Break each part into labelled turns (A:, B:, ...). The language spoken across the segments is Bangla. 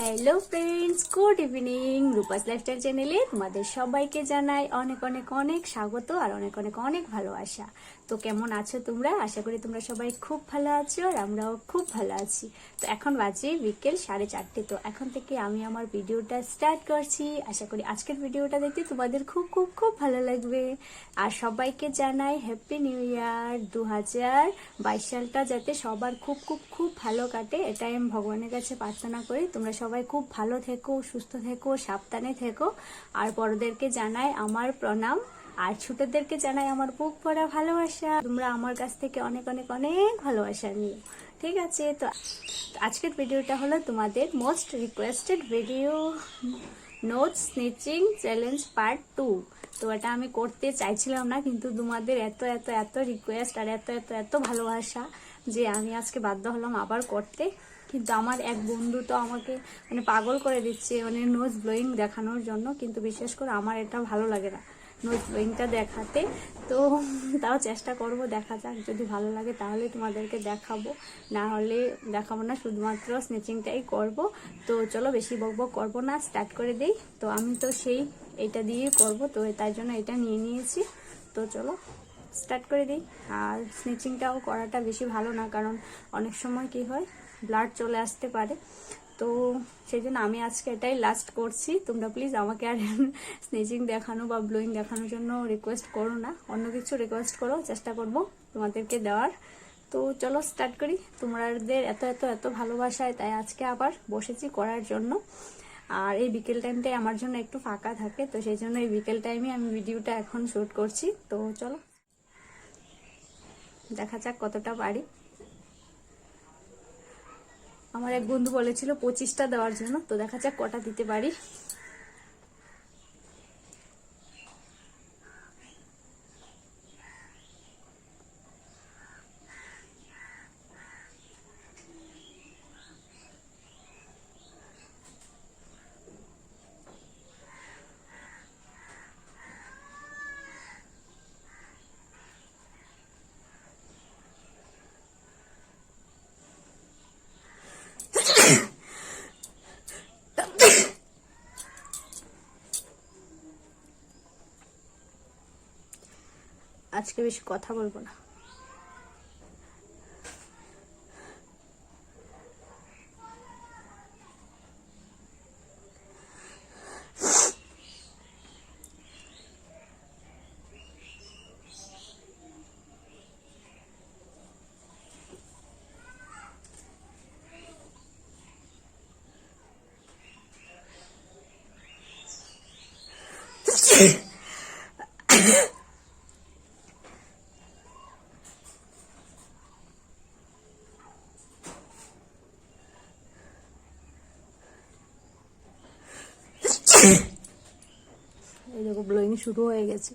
A: Hello friends, good evening. Rupa's lifestyle চ্যানেলে তোমাদের সবাইকে জানাই অনেক অনেক অনেক স্বাগত আর অনেক অনেক অনেক ভালোবাসা। তো কেমন আছো তোমরা? আশা করি তোমরা সবাই খুব ভালো আছো আর আমরাও খুব ভালো আছি। তো এখন বাজে বিকেল 4:30। তো এখন থেকে আমি আমার ভিডিওটা স্টার্ট করছি। আশা করি আজকের ভিডিওটা দেখতে তোমাদের খুব খুব খুব ভালো লাগবে। আর সবাইকে জানাই হ্যাপি নিউ ইয়ার। 2022 সালটা যাতে সবার খুব খুব খুব ভালো কাটে, এটাই আমি ভগবানের কাছে প্রার্থনা করি। তোমরা সবাই খুব ভালো থেকো, সুস্থ থেকো, সাবধানে থেকো। আর বড়দেরকে জানাই আমার প্রণাম, আর ছোটদেরকে জানাই আমার বুক ভরা ভালোবাসা। তোমরা আমার কাছ থেকে অনেক অনেক অনেক ভালোবাসা নিও, ঠিক আছে? তো আজকের ভিডিওটা হলো তোমাদের most requested video, not snitching challenge part 2। তো এটা আমি করতে চাইছিলাম না, কিন্তু তোমাদের এত এত এত রিকোয়েস্ট আর এত এত এত ভালোবাসা যে আমি আজকে বাধ্য হলাম আবার করতে। কিন্তু আমার এক বন্ধু তো আমাকে পাগল করে দিচ্ছে নোজ ব্লোয়িং দেখানোর জন্য, কিন্তু বিশেষ করে আমার এটা ভালো লাগে না নোজ ব্লোয়িংটা দেখাতে। তো তাও চেষ্টা করব, দেখা যাক, যদি ভালো লাগে তাহলে তোমাদেরকে দেখাবো, না হলে দেখাবো না, শুধুমাত্র স্নেচিংটাই করব। তো চলো বেশি বকবক করবো না, স্টার্ট করে দেই। তো আমি তো সেই এটা দিয়ে করব, তো তাই জন্য এটা নিয়ে নিয়েছি। তো চলো স্টার্ট করে দিই। আর স্নেচিংটাও করাটা বেশি ভালো না, কারণ অনেক সময় কি হয়, ব্লাড চলে আসতে পারে। তো সেই জন্য আমি আজকে এটাই লাস্ট করছি। তোমরা প্লিজ আমাকে আর স্নেচিং দেখানো বা ব্লোয়িং দেখানোর জন্য রিকোয়েস্ট করো না, অন্য কিছু রিকোয়েস্ট করো, চেষ্টা করব তোমাদেরকে দেওয়ার। তো চলো স্টার্ট করি। তোমাদের এত এত এত ভালোবাসায় তাই আজকে আবার বসেছি করার জন্য। আর এই বিকেল টাইমটাই আমার জন্য একটু ফাঁকা থাকে, তো সেই জন্য এই বিকেল টাইমে আমি ভিডিওটা এখন শুট করছি। তো চলো দেখা যাক কতটা পারি। আমার এক বন্ধু বলেছিল 25টা দেওয়ার জন্য, তো দেখা যাক কটা দিতে পারি। আজকে বেশি কথা বলবো না। এই দেখো ব্লোয়িং শুরু হয়ে গেছে।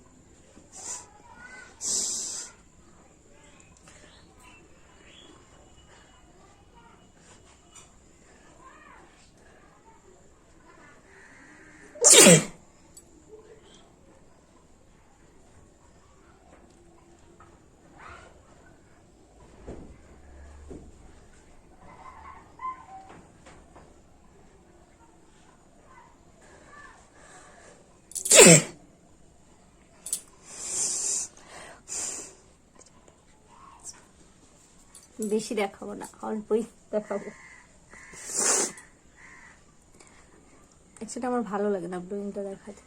A: বেশি দেখাবো না, অল্পই দেখাবো। অ্যাকচুয়ালি আমার ভালো লাগে না ব্লোয়িংটা দেখাতে।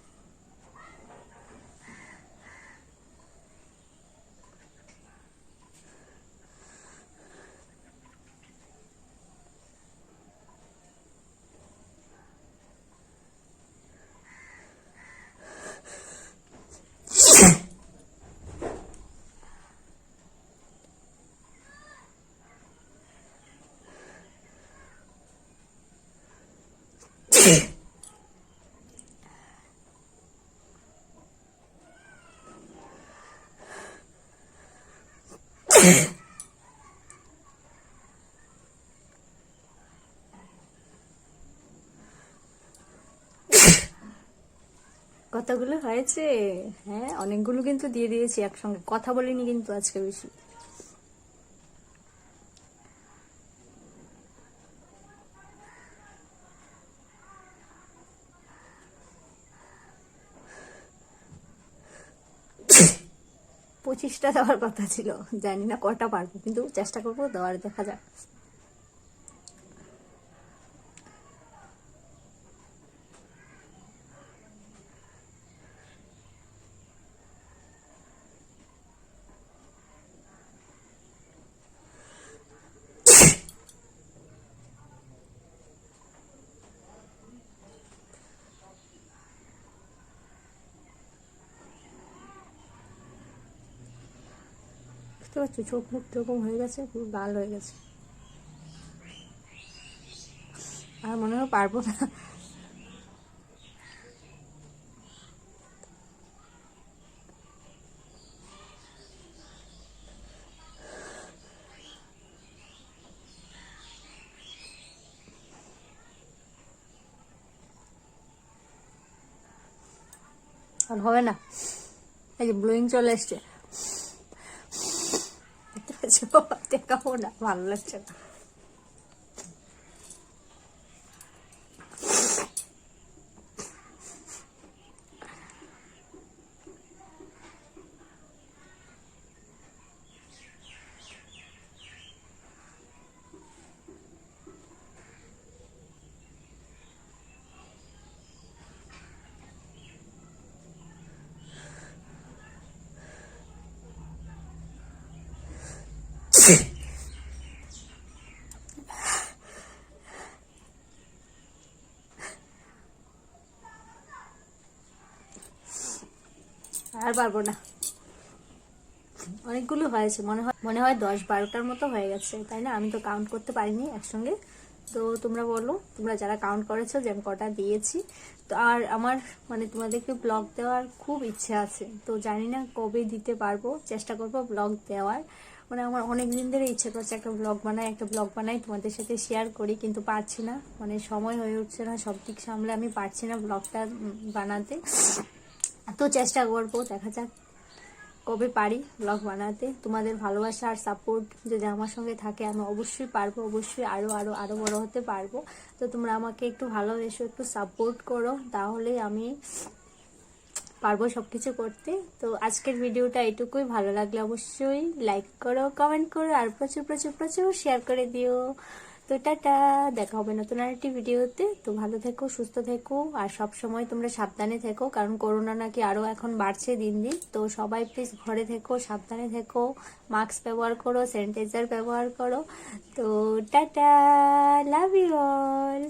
A: কতগুলো হয়েছে? হ্যাঁ, অনেকগুলো কিন্তু দিয়ে দিয়েছি একসঙ্গে, কথা বলিনি কিন্তু আজকে বেশি। 25টা দেওয়ার কথা ছিল, জানি না কটা পারবো, কিন্তু চেষ্টা করবো দেওয়ার, দেখা যাক। বুঝতে পারছো, চোখ মুখ এরকম হয়ে গেছে, পুরো লাল হয়ে গেছে, আর মনে হয় পারবো না। আর হবে না, এই যে ব্লোয়িং চলে এসছে, দেখতে পাচ্ছো, দেখাবো না, ভালো লাগছে না। আর পারবো না, অনেকগুলো হয়েছে, মনে হয় 10-12টার মতো হয়ে গেছে, তাই না? আমি তো কাউন্ট করতে পারিনি একসঙ্গে। তো তোমরা বলো, তোমরা যারা কাউন্ট করেছো, যে আমি কটা দিয়েছি। তো আর আমার মানে তোমাদেরকে ব্লগ দেওয়ার খুব ইচ্ছে আছে, তো জানি না কবে দিতে পারবো, চেষ্টা করবো ব্লগ দেওয়ার। মানে আমার অনেক দিন ধরে ইচ্ছে করছে একটা ব্লগ বানাই তোমাদের সাথে শেয়ার করি, কিন্তু পারছি না, মানে সময় হয়ে উঠছে না, সব দিক সামলে আমি পারছি না ব্লগটা বানাতে। তো চেষ্টা করবো, দেখা যাক কবে পারি ব্লগ বানাতে। তোমাদের ভালোবাসা আর সাপোর্ট যদি আমার সঙ্গে থাকে, আমি অবশ্যই পারবো, অবশ্যই আরো আরো আরো বড় হতে পারবো। তো তোমরা আমাকে একটু ভালোবেসো, একটু সাপোর্ট করো, তাহলে আমি পারবো সবকিছু করতে। তো আজকের ভিডিওটা এটুকুই, ভালো লাগলে অবশ্যই লাইক করো, কমেন্ট করো, আর প্রচুর প্রচুর প্রচুর শেয়ার করে দিও। তো টাটা, দেখা হবে নতুন আরেকটি ভিডিওতে। তো ভালো থেকো, সুস্থ থেকো, আর সব সময় তোমরা সাবধানে থেকো, কারণ করোনা নাকি আরো এখন বাড়ছে দিন দিন। তো সবাই প্লিজ ঘরে থেকো, সাবধানে থেকো, মাস্ক ব্যবহার করো, স্যানিটাইজার ব্যবহার করো। তো টাটা, লাভ ইউ অল।